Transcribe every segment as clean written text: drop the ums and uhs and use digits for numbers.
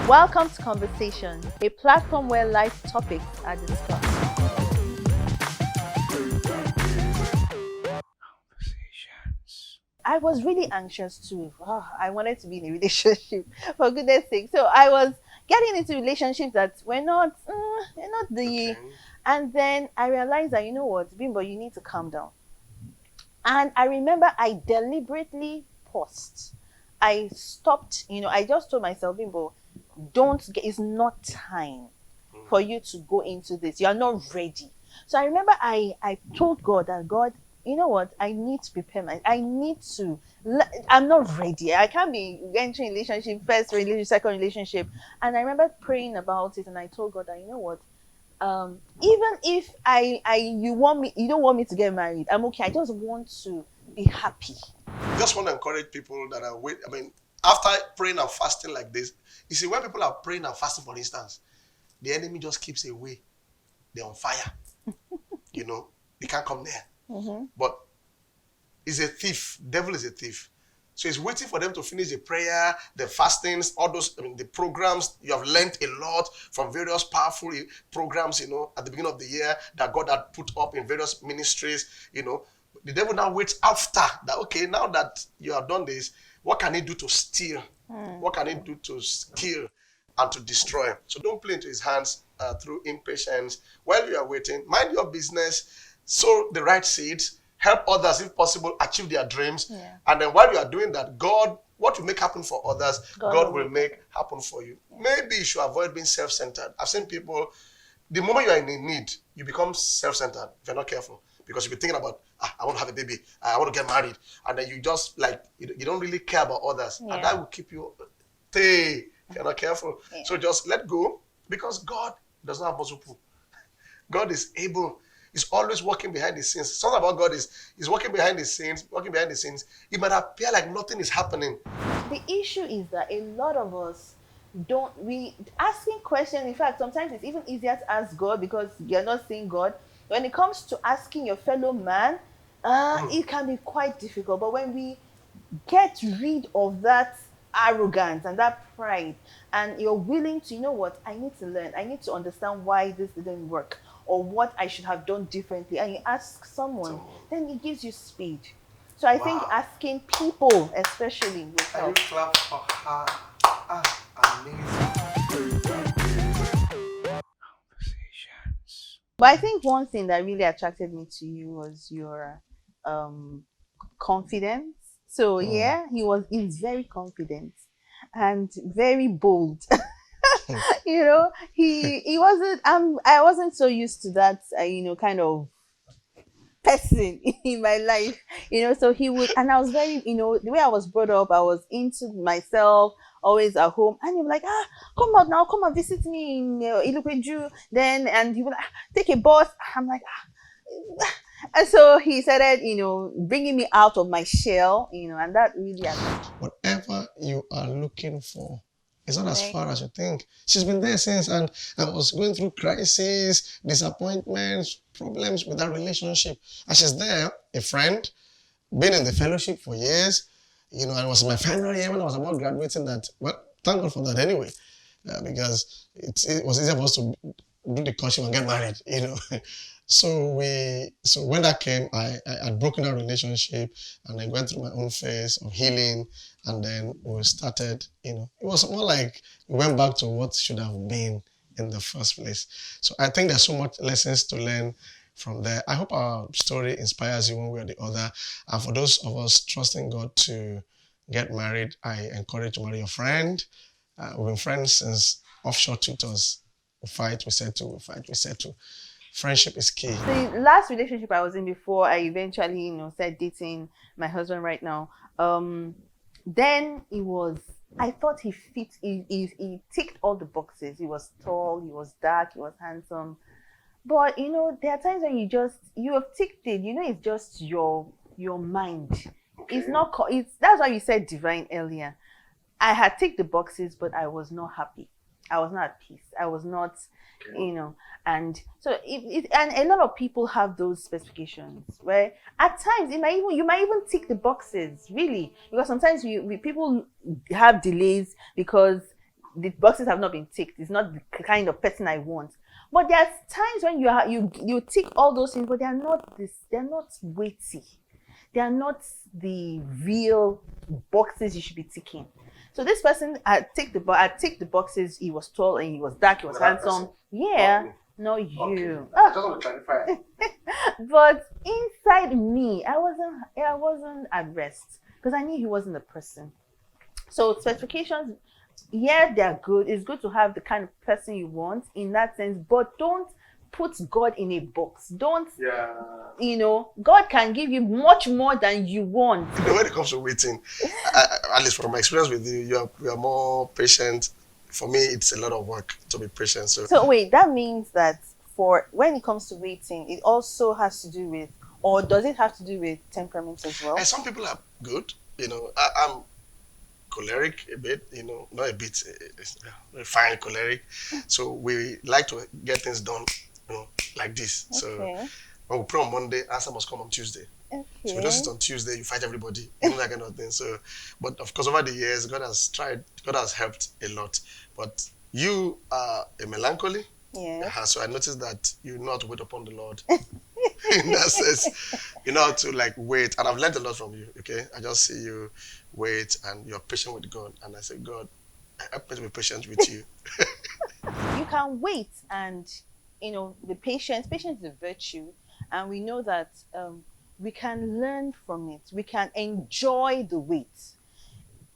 Welcome to Conversation, a platform where life topics are discussed. I was really anxious too. I wanted to be in a relationship, for goodness sake. So I was getting into relationships that were not the. Okay. And then I realized that, you know what, Bimbo, you need to calm down. And I remember I deliberately paused. I stopped, I just told myself, Bimbo, it's not time for you to go into this. You're not ready. So I remember I told God that, God, you know what? I need to prepare I'm not ready. I can't be entering relationship, first relationship, second relationship. And I remember praying about it, and I told God that, you know what? Even if you don't want me to get married, I'm okay. I just want to be happy. Just want to encourage people that are wait. I mean, after praying and fasting like this, you see, when people are praying and fasting, for instance, the enemy just keeps away. They're on fire. They can't come there. Mm-hmm. But he's a thief. Devil is a thief. So he's waiting for them to finish the prayer, the fastings, all those, the programs. You have learned a lot from various powerful programs, at the beginning of the year that God had put up in various ministries, The devil now waits after that, okay, now that you have done this, what can he do to steal? What can he do to kill and to destroy? So don't play into his hands through impatience. While you are waiting, mind your business, sow the right seeds, help others, if possible, achieve their dreams. Yeah. And then while you are doing that, God, what you make happen for others, God will make happen for you. Yeah. Maybe you should avoid being self-centered. I've seen people, the moment you are in need, you become self-centered if you're not careful. Because you'll be thinking about, I want to have a baby, I want to get married. And then you just, you don't really care about others. Yeah. And that will keep you, if you're not careful. Yeah. So just let go, because God does not have muscle. God is able. He's always working behind the scenes. Something about God is he's working behind the scenes, It might appear like nothing is happening. The issue is that a lot of us asking questions. In fact, sometimes it's even easier to ask God because you're not seeing God. When it comes to asking your fellow man, it can be quite difficult. But when we get rid of that arrogance and that pride, and you're willing to, you know what, I need to learn, I need to understand why this didn't work or what I should have done differently, and you ask someone, then it gives you speed. So I think asking people especially will help. Can you clap for her? Amazing. But I think one thing that really attracted me to you was your confidence. So yeah, he's very confident and very bold. He wasn't. I wasn't so used to that. Kind of person in my life. So he would, and I was very, the way I was brought up, I was into myself, always at home, and he was like, come out now, come and visit me in Ilupeju. Then, and he would like, take a bus. I'm like, and so he started, bringing me out of my shell, and that really. Whatever you are looking for, it's not as far as you think. She's been there since, and I was going through crises, disappointments, problems with that relationship. And she's there, a friend, been in the fellowship for years, and it was my final year when I was about graduating that, well, thank God for that anyway, because it was easier for us to do the courtship and get married, So when that came, I had broken our relationship, and I went through my own phase of healing, and then we started, it was more like we went back to what should have been in the first place. So I think there's so much lessons to learn from there. I hope our story inspires you one way or the other. And for those of us trusting God to get married, I encourage you to marry your friend. We've been friends since offshore tutors. We fight, we settle, we fight, we settle. Friendship is key. The last relationship I was in before I eventually, started dating my husband right now, then I thought he fit, he ticked all the boxes. He was tall, he was dark, he was handsome. But, there are times when you have ticked it, it's just your mind. Okay. That's why you said divine earlier. I had ticked the boxes, but I was not happy. I was not at peace. I was not, and so and a lot of people have those specifications where at times you might even tick the boxes, really, because sometimes people have delays because the boxes have not been ticked. It's not the kind of person I want. But there's times when you tick all those things, but they're not weighty. They are not the real boxes you should be ticking. So this person, I ticked the boxes. He was tall and he was dark. He was handsome. Yeah, not you. Okay. I just want to clarify. But inside me, I wasn't at rest because I knew he wasn't a person. So specifications, yeah, they're good. It's good to have the kind of person you want in that sense, but don't put God in a box. Don't, God can give you much more than you want. When it comes to waiting, at least from my experience with you, you are more patient. For me, it's a lot of work to be patient. So wait, that means that for when it comes to waiting, it also has to do with, or does it have to do with temperament as well? And some people are good. I'm choleric a bit, not a bit, fine choleric. So we like to get things done, like this. Okay. So when we pray on Monday, answer must come on Tuesday. Okay. So we don't sit on Tuesday, you fight everybody, that kind of thing. So, but of course, over the years, God has helped a lot. But you are a melancholy. Yeah. So I noticed that you know how to wait upon the Lord. In that sense, you know how to wait. And I've learned a lot from you, okay? I just see you wait and you're patient with God. And I say, God, help me to be patient with you. You can wait and, the patience is a virtue. And we know that we can learn from it. We can enjoy the wait.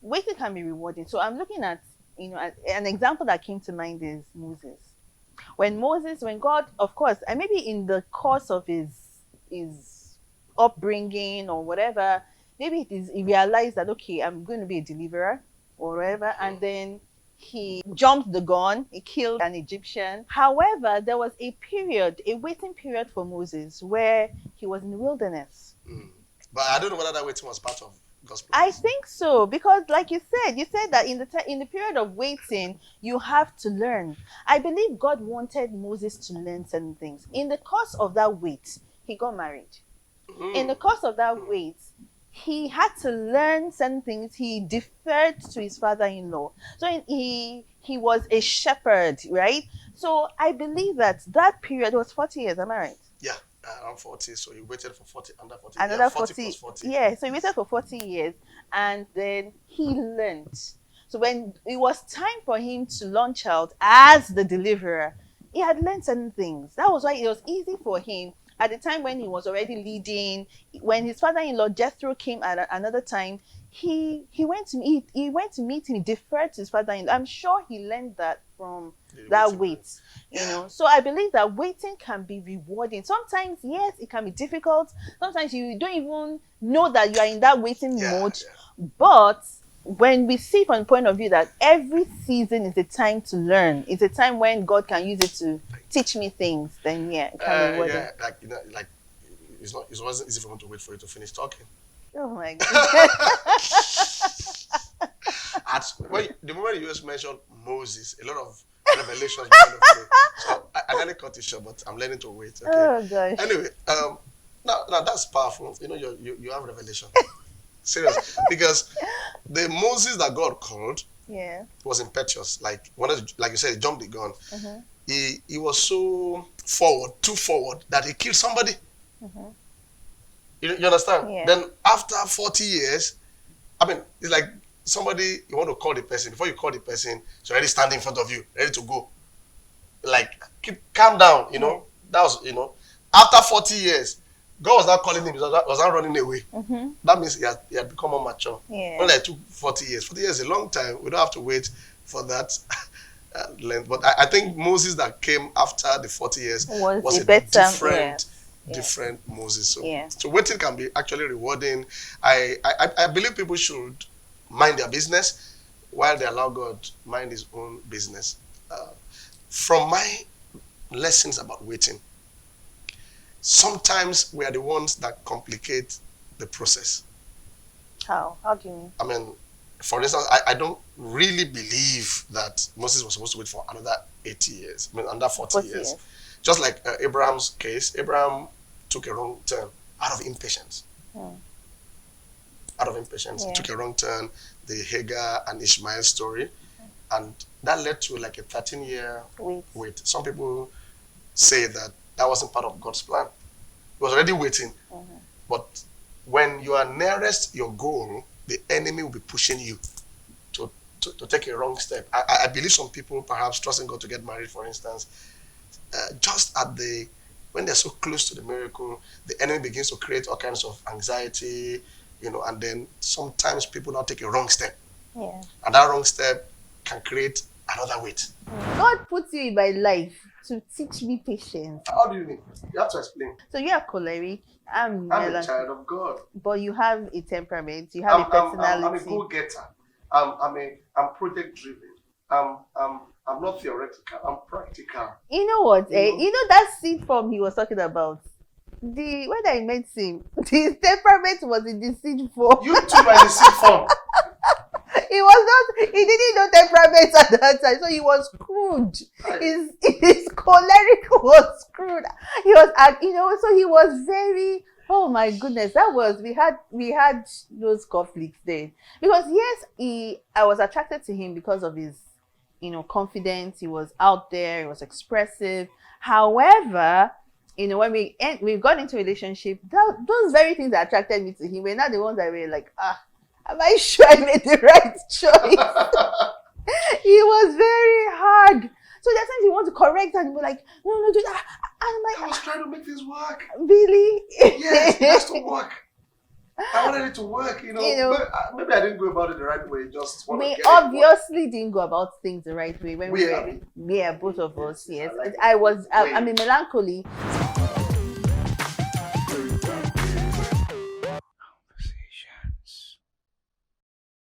Waiting can be rewarding. So I'm looking at, an example that came to mind is Moses. When God, of course, and maybe in the course of his upbringing or whatever, maybe he realized that, okay, I'm going to be a deliverer or whatever, and then he jumped the gun, he killed an Egyptian. However, there was a waiting period for Moses where he was in the wilderness. But I don't know whether that waiting was part of God's plan. I think so, because like you said that in the period of waiting, you have to learn. I believe God wanted Moses to learn certain things. In the course of that wait, he got married. In the course of that wait, he had to learn certain things. He deferred to his father-in-law. So he was a shepherd, right? So I believe that period was 40 years. Am I right? Yeah. Around 40, so he waited for 40, under 40. Another 40 plus 40. Yeah, so he waited for 40 years and then he learned. So when it was time for him to launch out as the deliverer, he had learned certain things. That was why it was easy for him at the time when he was already leading. When his father-in-law Jethro came at another time, he went to meet him, he deferred to his father-in-law. I'm sure he learned that from that wait. So I believe that waiting can be rewarding. Sometimes, yes, it can be difficult. Sometimes you don't even know that you are in that waiting mode. Yeah. But when we see from the point of view that every season is a time to learn, it's a time when God can use it to teach me things, then it can be rewarding. Yeah, it wasn't easy for me to wait for you to finish talking. Oh my goodness. The moment you just mentioned Moses, a lot of revelations began to flow. So I nearly cut it short, but I'm learning to wait. Okay. Oh gosh. Anyway, now that's powerful. You have revelation. Serious, because the Moses that God called, was impetuous. Like you said, he jumped the gun. Mm-hmm. He was so too forward that he killed somebody. Mm-hmm. You understand? Yeah. Then after 40 years, it's like somebody, you want to call the person. Before you call the person, he's already standing in front of you, ready to go. Calm down, That was, after 40 years, God was not calling him, he was not running away. Mm-hmm. That means he had become more mature. Yeah. Only it took 40 years. 40 years is a long time. We don't have to wait for that length. But I think Moses that came after the 40 years was a different Moses. So waiting can be actually rewarding. I believe people should mind their business while they allow God mind his own business. From my lessons about waiting, sometimes we are the ones that complicate the process. How? How do you mean? For instance, I don't really believe that Moses was supposed to wait for another 80 years, another 40 years. Just like Abraham's case, Abraham took a wrong turn out of impatience. Took a wrong turn. The Hagar and Ishmael story. and that led to like a 13-year Wait. wait. Some people say that that wasn't part of God's plan. He was already waiting, but when you are nearest your goal, the enemy will be pushing you to take a wrong step. I believe some people perhaps trusting God to get married, for instance, just at the when they're so close to the miracle, the enemy begins to create all kinds of anxiety, and then sometimes people now take a wrong step. Yeah. And that wrong step can create another weight. God puts you in my life to teach me patience. How do you mean? You have to explain. So you are choleric. I'm a child of God. But you have a temperament. You have a personality. I'm a go-getter. I'm project driven. I'm not theoretical. I'm practical. You know what? You know that seed form he was talking about. When I met him, his temperament was in the seed form. You too are in the seed form. He didn't know temperament at that time, so he was screwed. His choleric was screwed. He was, so he was very. Oh my goodness, we had those conflicts then, because yes, I was attracted to him because of his, confidence. He was out there. He was expressive. However, when we got into a relationship, those very things that attracted me to him were not the ones that were like, am I sure I made the right choice? He was very hard. So there's times you want to correct and you're like, no, do that. And I'm like, I was trying to make things work. Really? Yes, it has to work. I wanted it to work, maybe I didn't go about it the right way. We obviously didn't go about things the right way when we both of us. Yes, I'm a melancholy.